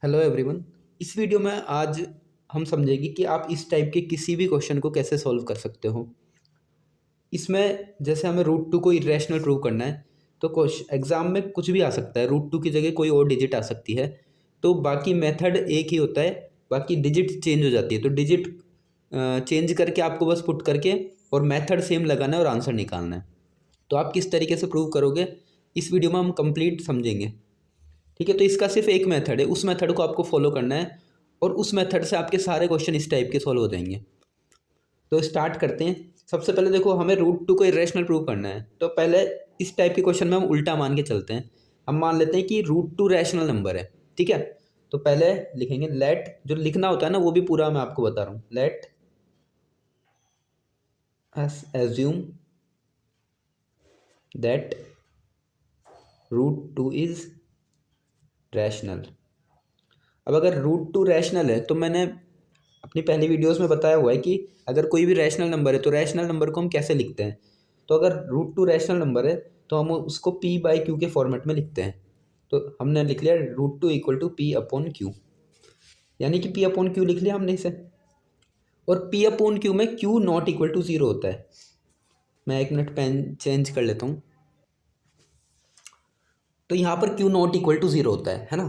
Hello everyone. इस video में आज हम समझेंगे कि आप इस टाइप के किसी भी क्वेश्चन को कैसे सॉल्व कर सकते हो। इसमें जैसे हमें रूट टू को इरेशनल प्रूव करना है तो क्वेश्चन एग्जाम में कुछ भी आ सकता है। रूट टू की जगह कोई और डिजिट आ सकती है, तो बाकी मेथड एक ही होता है, बाकी डिजिट चेंज हो जाती है। तो डिजिट चेंज करके आपको बस पुट करके और मेथड सेम लगाना है और आंसर निकालना है। तो आप किस तरीके से प्रूव करोगे इस वीडियो में हम कंप्लीट समझेंगे। ठीक है, तो इसका सिर्फ एक मेथड है, उस मेथड को आपको फॉलो करना है और उस मेथड से आपके सारे क्वेश्चन इस टाइप के सॉल्व हो जाएंगे। तो स्टार्ट करते हैं। सबसे पहले देखो, हमें रूट टू को इरेशनल प्रूव करना है, तो पहले इस टाइप के क्वेश्चन में हम उल्टा मान के चलते हैं। हम मान लेते हैं कि रूट टू रैशनल नंबर है। ठीक है, तो पहले लिखेंगे लेट, जो लिखना होता है ना वो भी पूरा मैं आपको बता रहा हूँ। Let us assume that root two is rational. अब अगर रूट टू रैशनल है तो मैंने अपनी पहली वीडियोस में बताया हुआ है कि अगर कोई भी रैशनल नंबर है तो रैशनल नंबर को हम कैसे लिखते हैं। तो अगर रूट टू रैशनल नंबर है तो हम उसको पी बाई क्यू के फॉर्मेट में लिखते हैं। तो हमने लिख लिया root two equal to P upon Q, यानी कि पी अपॉन क्यू लिख लिया हमने इसे। और पी अपॉन क्यू में Q not equal to zero होता है। मैं एक मिनट पेन चेंज कर लेता हूँ। तो यहाँ पर Q not equal to zero होता है ना।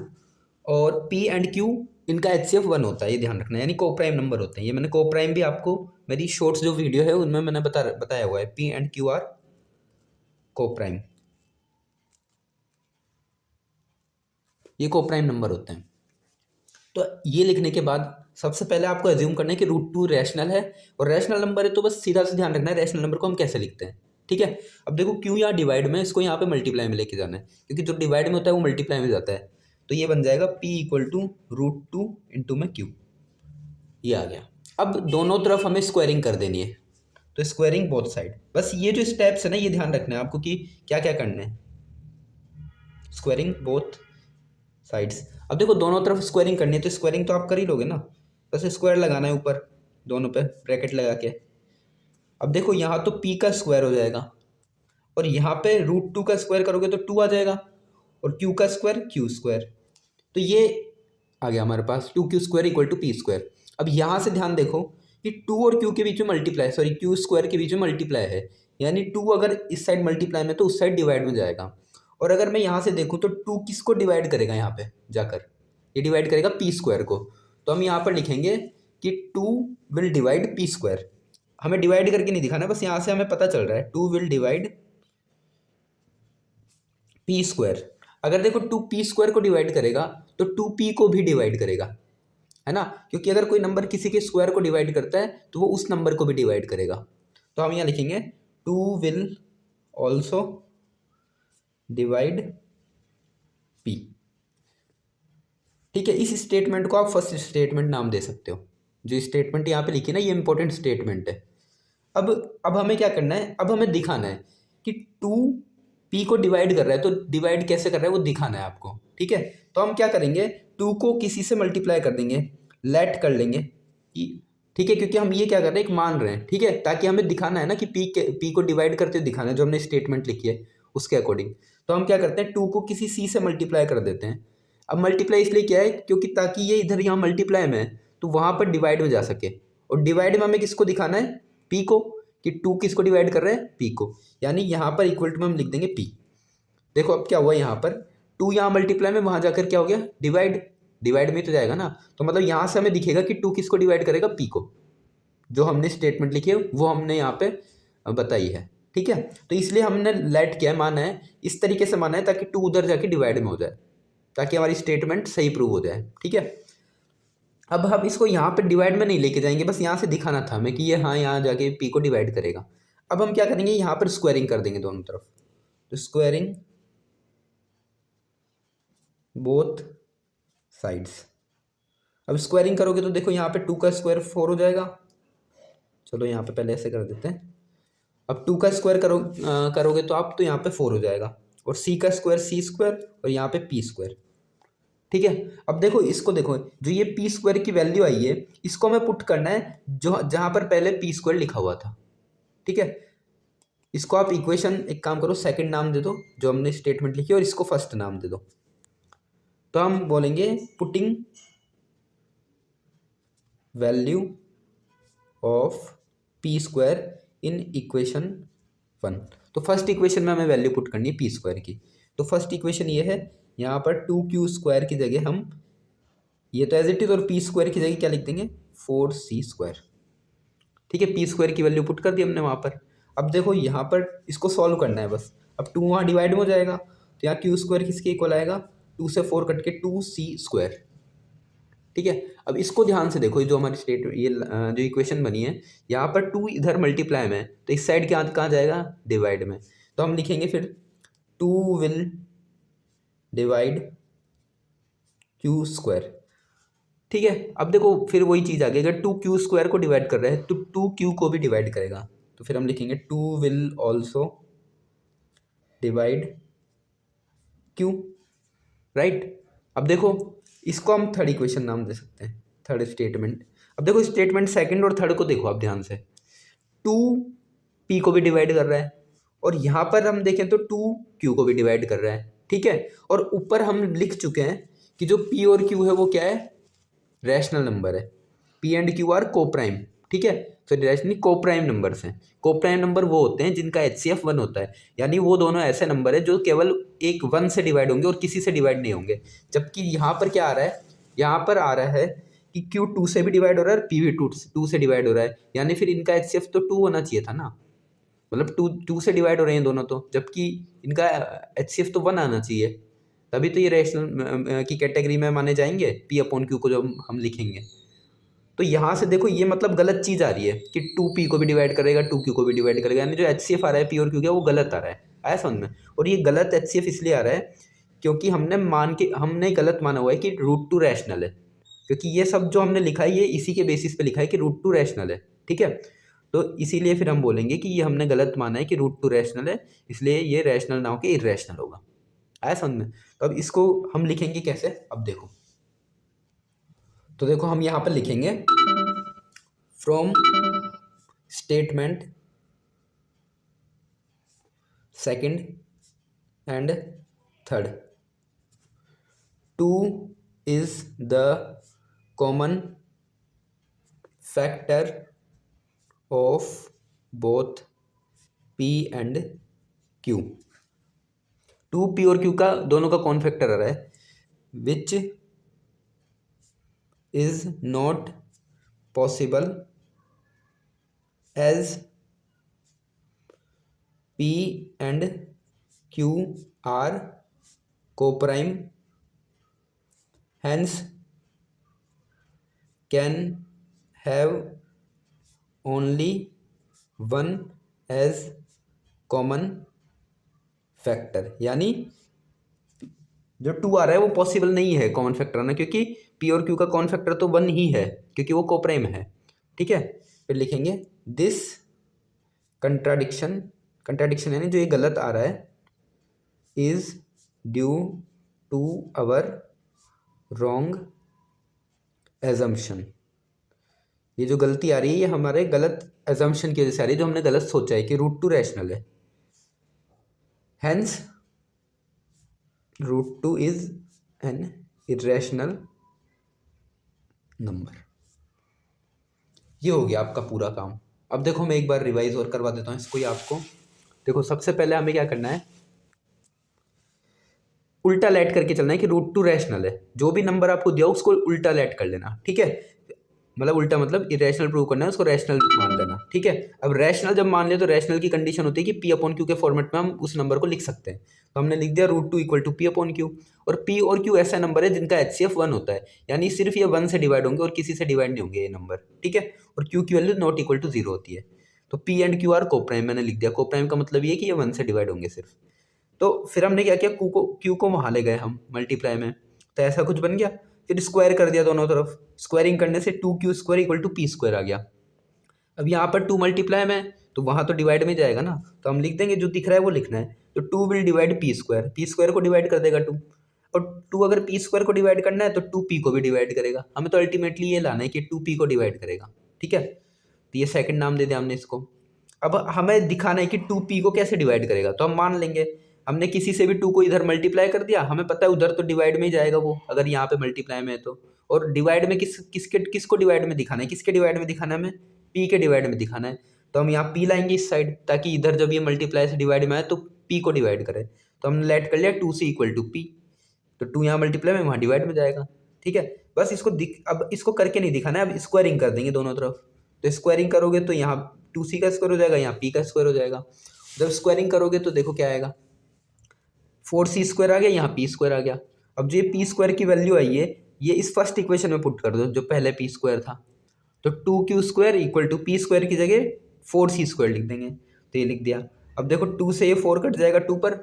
और पी एंड क्यू इनका एच सी एफ वन होता है, ये ध्यान रखना है, यानी को प्राइम नंबर होते हैं। ये मैंने को प्राइम भी आपको मेरी शॉर्ट्स जो वीडियो है उनमें मैंने बताया हुआ है। पी एंड क्यू आर को प्राइम, ये को प्राइम नंबर होते हैं। तो ये लिखने के बाद सबसे पहले आपको एज्यूम करना है कि रूट टू रैशनल है और रैशनल नंबर है, तो बस सीधा से ध्यान रखना है रैशनल नंबर को हम कैसे लिखते हैं। ठीक है, अब देखो क्यू यहाँ डिवाइड में, इसको यहाँ पे मल्टीप्लाई में लेके जाना है, क्योंकि जो डिवाइड में होता है वो मल्टीप्लाई में जाता है। तो ये बन जाएगा P equal to root two into में क्यू, ये आ गया। अब दोनों तरफ हमें स्क्वायरिंग कर देनी है, तो स्क्वायरिंग बोथ साइड। बस ये जो स्टेप्स है ना, ये ध्यान रखना है आपको कि क्या क्या करना है। Squaring both sides. अब देखो दोनों तरफ स्क्वायरिंग करनी है, तो स्क्वायरिंग तो आप कर ही लोगे ना, बस स्क्वायर लगाना है ऊपर दोनों पे ब्रैकेट लगा के। अब देखो यहाँ तो पी का स्क्वायर हो जाएगा और यहाँ पे रूट टू का स्क्वायर करोगे तो टू आ जाएगा, और क्यू का स्क्वायर क्यू स्क्वायर। तो ये आ गया हमारे पास two Q square equal to P square. अब यहाँ से ध्यान देखो कि टू और क्यू के बीच में मल्टीप्लाई, सॉरी क्यू स्क्वायर के बीच में मल्टीप्लाई है, यानी टू अगर इस साइड मल्टीप्लाई में तो उस साइड डिवाइड में जाएगा। और अगर मैं यहाँ से देखूँ तो टू किसको डिवाइड करेगा, यहाँ पे जाकर ये डिवाइड करेगा पी स्क्वायर को। तो हम यहाँ पर लिखेंगे कि two will divide P square. हमें डिवाइड करके नहीं दिखाना, बस यहाँ से हमें पता चल रहा है two will divide P square. अगर देखो टू पी स्क्वायर को डिवाइड करेगा तो टू पी को भी डिवाइड करेगा, है ना, क्योंकि अगर कोई नंबर किसी के स्क्वायर को डिवाइड करता है तो वो उस नंबर को भी डिवाइड करेगा। तो हम यहाँ लिखेंगे two will also divide P. ठीक है, इस स्टेटमेंट को आप फर्स्ट स्टेटमेंट नाम दे सकते हो। जो स्टेटमेंट यहाँ पे लिखी ना, ये इंपॉर्टेंट स्टेटमेंट है। अब अब हमें क्या करना है, अब हमें दिखाना है कि टू पी को डिवाइड कर रहा है, तो डिवाइड कैसे कर रहा है वो दिखाना है आपको। ठीक है, तो हम क्या करेंगे, टू को किसी से मल्टीप्लाई कर देंगे, लेट कर लेंगे कि, ठीक है, क्योंकि हम ये क्या कर रहे हैं, एक मान रहे हैं। ठीक है, ताकि हमें दिखाना है ना कि पी को डिवाइड करते हुए दिखाना है, जो हमने स्टेटमेंट लिखी है उसके अकॉर्डिंग। तो हम क्या करते हैं, टू को किसी सी से मल्टीप्लाई कर देते हैं। अब मल्टीप्लाई इसलिए क्या है, क्योंकि ताकि ये इधर यहाँ मल्टीप्लाई में है तो वहाँ पर डिवाइड में जा सके। और डिवाइड में हमें किसको दिखाना है, पी को, कि टू किसको डिवाइड कर रहे हैं, पी को। यानी यहाँ पर इक्वल टू में हम लिख देंगे पी। देखो अब क्या हुआ, यहाँ पर टू यहाँ मल्टीप्लाई में, वहाँ जाकर क्या हो गया, डिवाइड। डिवाइड में तो जाएगा ना, तो मतलब यहाँ से हमें दिखेगा कि टू किसको डिवाइड करेगा, पी को। जो हमने स्टेटमेंट लिखी है वो हमने यहाँ पे बताई है। ठीक है, तो इसलिए हमने लेट क्या माना है, इस तरीके से माना है ताकि टू उधर जाके डिवाइड में हो जाए, ताकि हमारी स्टेटमेंट सही प्रूव हो जाए। ठीक है, अब हम इसको यहाँ पे डिवाइड में नहीं लेके जाएंगे, बस यहाँ से दिखाना था हमें कि ये हाँ यहाँ जाके पी को डिवाइड करेगा। अब हम क्या करेंगे, यहाँ पर स्क्वायरिंग कर देंगे दोनों तरफ। तो स्क्वायरिंग बोथ साइड्स। अब स्क्वायरिंग करोगे तो देखो यहाँ पे टू का स्क्वायर फोर हो जाएगा। चलो यहाँ पे पहले ऐसे कर देते हैं। अब टू का स्क्वायर करोगे तो आप, तो यहाँ पे फोर हो जाएगा, और सी का स्क्वायर सी स्क्वायर, और यहाँ पे पी स्क्वायर। ठीक है, अब देखो इसको देखो, जो ये पी स्क्वायर की वैल्यू आई है इसको हमें पुट करना है जो जहाँ पर पहले पी स्क्वायर लिखा हुआ था। ठीक है, इसको आप इक्वेशन, एक काम करो, सेकंड नाम दे दो जो हमने स्टेटमेंट लिखी है, और इसको फर्स्ट नाम दे दो। तो हम बोलेंगे putting value of P square in equation 1। तो फर्स्ट इक्वेशन में हमें वैल्यू पुट करनी है पी स्क्वायर की। तो फर्स्ट इक्वेशन ये है, यहाँ पर 2q² की जगह हम ये तो एज इट इज, और पी स्क्वायर की जगह क्या लिख देंगे 4c²। ठीक है, पी स्क्वायर की वैल्यू पुट कर दी हमने वहाँ पर। अब देखो यहाँ पर इसको सॉल्व करना है बस। अब 2 वहाँ डिवाइड में हो जाएगा, तो यहाँ q² किसके इक्वल आएगा, 2 से 4 कट के 2c²। ठीक है, अब इसको ध्यान से देखो, ये जो हमारी स्टेट ये जो इक्वेशन बनी है, यहाँ पर 2 इधर मल्टीप्लाई में है, तो इस साइड क्या कहाँ जाएगा, डिवाइड में। तो हम लिखेंगे फिर 2 विल डिवाइड q²। ठीक है, अब देखो फिर वही चीज़ आ गई, अगर 2q² को डिवाइड कर रहे हैं तो 2q को भी डिवाइड करेगा। तो फिर हम लिखेंगे 2 will also divide q। Right, अब देखो इसको हम थर्ड इक्वेशन नाम दे सकते हैं, थर्ड स्टेटमेंट। अब देखो स्टेटमेंट सेकंड और थर्ड को देखो आप ध्यान से, 2p को भी डिवाइड कर रहा है, और यहाँ पर हम देखें तो 2q को भी डिवाइड कर रहा है। ठीक है, और ऊपर हम लिख चुके हैं कि जो p और q है वो क्या है, रैशनल नंबर है। पी एंड क्यू आर को प्राइम। ठीक है, तो रैशनली को प्राइम नंबर्स हैं। को प्राइम नंबर वो होते हैं जिनका HCF 1 होता है, यानी वो दोनों ऐसे नंबर है जो केवल एक 1 से डिवाइड होंगे और किसी से डिवाइड नहीं होंगे। जबकि यहाँ पर क्या आ रहा है, यहाँ पर आ रहा है कि Q 2 से भी डिवाइड हो रहा है और P भी 2 से डिवाइड हो रहा है, यानी फिर इनका HCF तो 2 होना चाहिए था ना, मतलब 2 से डिवाइड हो रहे हैं दोनों, तो जबकि इनका HCF तो 1 आना चाहिए, तभी तो ये रैशनल की कैटेगरी में माने जाएंगे P/Q को जो हम लिखेंगे। तो यहाँ से देखो ये मतलब गलत चीज़ आ रही है कि 2p को भी डिवाइड करेगा 2q को भी डिवाइड करेगा, यानी जो HCF आ रहा है P और Q का वो गलत आ रहा है। आया समझ में। और ये गलत HCF इसलिए आ रहा है क्योंकि हमने गलत माना हुआ है कि √2 रैशनल है, क्योंकि ये सब जो हमने लिखा है ये इसी के बेसिस पे लिखा है कि √2 रैशनल है। ठीक है, तो इसीलिए फिर हम बोलेंगे कि ये हमने गलत माना है कि √2 रैशनल है, इसलिए ये रैशनल ना होकर इरेशनल होगा। आया समझ में। तो अब इसको हम लिखेंगे कैसे, अब देखो, तो देखो हम यहाँ पर लिखेंगे from statement second and third, 2 is the common factor of both p and q। 2p और q का दोनों का कॉमन फैक्टर आ रहा है, विच is not possible as p and q are co-prime, hence can have only one as common factor। यानी जो 2 आ रहा है वो पॉसिबल नहीं है कॉमन फैक्टर आना, क्योंकि p और q का कॉमन फैक्टर तो 1 ही है, क्योंकि वो कोप्राइम है। ठीक है, फिर लिखेंगे दिस कंट्राडिक्शन यानी जो ये गलत आ रहा है, is due to our wrong assumption. ये जो गलती आ रही है ये हमारे गलत एजम्पशन की वजह से आ रही है, जो हमने गलत सोचा है कि √2 रैशनल है। Hence √2 is an irrational number. ये हो गया आपका पूरा काम। अब देखो मैं एक बार रिवाइज और करवा देता हूँ इसको ही आपको। देखो सबसे पहले हमें क्या करना है, उल्टा लेट करके चलना है कि √2 रैशनल है। जो भी नंबर आपको दिया उसको उल्टा लेट कर लेना। ठीक है, मतलब उल्टा मतलब इरेशनल प्रूव करना है, उसको रैशनल मान लेना। ठीक है, अब रैशनल जब मान ले तो रैशनल की कंडीशन होती है कि P/Q के फॉर्मेट में हम उस नंबर को लिख सकते हैं। तो हमने लिख दिया √2 = P/Q। और P और Q ऐसा नंबर है जिनका HCF 1 होता है, यानी सिर्फ ये 1 से डिवाइड होंगे और किसी से डिवाइड नहीं होंगे ये नंबर। ठीक है, और Q की वैल्यू नॉट इक्वल टू 0 होती है। तो P and Q are coprime मैंने लिख दिया। कोप्राइम का मतलब ये कि ये 1 से डिवाइड होंगे सिर्फ। तो फिर हमने क्या किया, Q को वहाँ ले गए हम मल्टीप्लाई में, तो ऐसा कुछ बन गया। फिर स्क्वायर कर दिया दोनों तरफ, स्क्वायरिंग करने से 2q² = p² आ गया। अब यहाँ पर 2 मल्टीप्लाई में तो वहाँ तो डिवाइड में जाएगा ना, तो हम लिख देंगे जो दिख रहा है वो लिखना है। तो 2 विल डिवाइड p² को डिवाइड कर देगा 2, और 2 अगर p² को डिवाइड करना है तो 2p को भी डिवाइड करेगा। हमें तो अल्टीमेटली ये लाना है कि 2p को डिवाइड करेगा। ठीक है, तो ये सेकंड नाम दे दिया हमने इसको। अब हमें दिखाना है कि 2p को कैसे डिवाइड करेगा, तो हम मान लेंगे हमने किसी से भी 2 को इधर मल्टीप्लाई कर दिया, हमें पता है उधर तो डिवाइड में ही जाएगा वो, अगर यहाँ पे मल्टीप्लाई में है तो। और डिवाइड में किसको डिवाइड में दिखाना है, किसके डिवाइड में दिखाना है, हमें पी के डिवाइड में दिखाना है। तो हम यहाँ पी लाएंगे इस साइड, ताकि इधर जब ये मल्टीप्लाई से डिवाइड में आए तो पी को डिवाइड करे। तो हमने लेट कर लिया 2 से इक्वल टू पी, तो 2 यहाँ मल्टीप्लाई में, वहाँ डिवाइड में जाएगा। ठीक है, बस इसको अब इसको करके नहीं दिखाना है, अब स्क्वायरिंग कर देंगे दोनों तरफ। तो स्क्वायरिंग करोगे तो यहाँ 2c का स्क्वायर हो जाएगा, यहाँ p का स्क्वायर हो जाएगा। जब स्क्वायरिंग करोगे तो देखो क्या आएगा, 4c स्क्वायर आ गया, यहाँ p स्क्वायर आ गया। अब जो ये p स्क्वायर की वैल्यू आई है, ये इस फर्स्ट इक्वेशन में पुट कर दो जो पहले p स्क्वायर था। तो 2q square equal to p square की जगह 4c स्क्वायर लिख देंगे, तो ये लिख दिया। अब देखो 2 से ये 4 कट जाएगा 2 पर,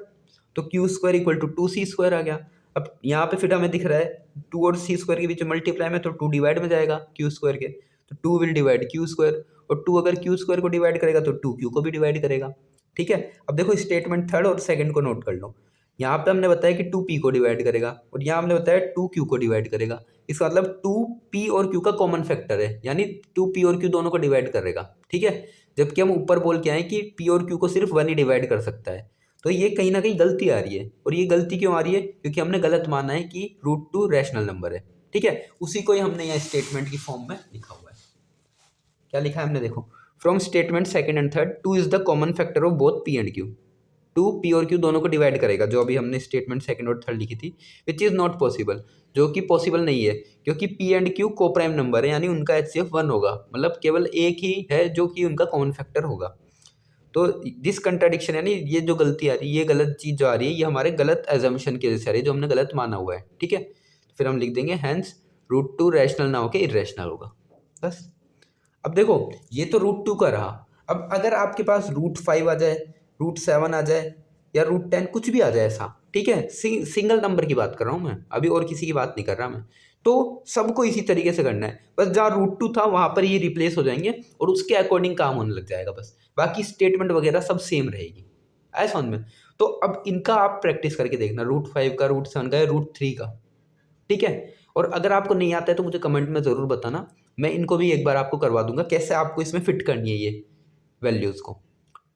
तो q square equal to 2c square आ गया। अब यहाँ पे फिर हमें दिख रहा है 2 और c स्क्वायर के बीच में मल्टीप्लाई में, तो 2 डिवाइड में जाएगा q स्क्वायर के, तो 2 विल डिवाइड q स्क्वायर, और 2 अगर q स्क्वायर को डिवाइड करेगा तो 2q को भी डिवाइड करेगा। ठीक है, अब देखो स्टेटमेंट थर्ड और सेकंड को नोट कर लो। यहाँ पे हमने बताया कि 2p को डिवाइड करेगा, और यहाँ हमने बताया 2q को डिवाइड करेगा। इसका मतलब 2p और q का कॉमन फैक्टर है, यानी 2p और q दोनों को डिवाइड करेगा। ठीक है, जबकि हम ऊपर बोल के आए कि p और q को सिर्फ 1 ही डिवाइड कर सकता है। तो ये कहीं ना कहीं गलती आ रही है, और ये गलती क्यों आ रही है, क्योंकि हमने गलत माना है कि √2 रैशनल नंबर है। ठीक है, उसी को ही हमने यहाँ स्टेटमेंट की फॉर्म में लिखा हुआ है। क्या लिखा है हमने, देखो, from statement second and third 2 is the common factor of both p and q। 2 p और q दोनों को डिवाइड करेगा, जो अभी हमने स्टेटमेंट सेकंड और थर्ड लिखी थी, विच इज़ नॉट पॉसिबल, जो कि पॉसिबल नहीं है, क्योंकि p एंड q को प्राइम नंबर है, यानी उनका HCF 1 होगा, मतलब केवल एक ही है जो कि उनका कॉमन फैक्टर होगा। तो दिस कंट्राडिक्शन, यानी ये जो गलती आ रही है, ये गलत चीज़ जो आ रही है, ये हमारे गलत एजम्पशन की वजह से आ रही है, जो हमने गलत माना हुआ है। ठीक है, फिर हम लिख देंगे हैंस √2 रैशनल ना होकर इरेशनल होगा, बस। अब देखो ये तो √2 का रहा। अब अगर आपके पास √5 आ जाए, √7 आ जाए, या √10 कुछ भी आ जाए ऐसा, ठीक है, सिंगल नंबर की बात कर रहा हूँ मैं, अभी और किसी की बात नहीं कर रहा मैं, तो सबको इसी तरीके से करना है। बस जहाँ √2 था वहाँ पर ये रिप्लेस हो जाएंगे और उसके अकॉर्डिंग काम होने लग जाएगा, बस बाकी स्टेटमेंट वगैरह सब सेम रहेगी। आया समझ में? तो अब इनका आप प्रैक्टिस करके देखना, √5 का, √7 का, या √3 का। ठीक है, और अगर आपको नहीं आता है तो मुझे कमेंट में ज़रूर बताना, मैं इनको भी एक बार आपको करवा दूंगा कैसे आपको इसमें फिट करनी है ये वैल्यूज़ को।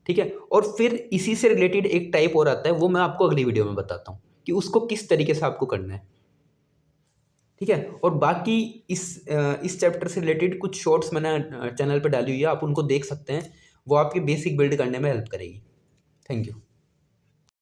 ठीक है, और फिर इसी से रिलेटेड एक टाइप और आता है, वो मैं आपको अगली वीडियो में बताता हूँ कि उसको किस तरीके से आपको करना है। ठीक है, और बाकी इस चैप्टर से रिलेटेड कुछ शॉर्ट्स मैंने चैनल पर डाली हुई है, आप उनको देख सकते हैं, वो आपके बेसिक बिल्ड करने में हेल्प करेगी। Thank you.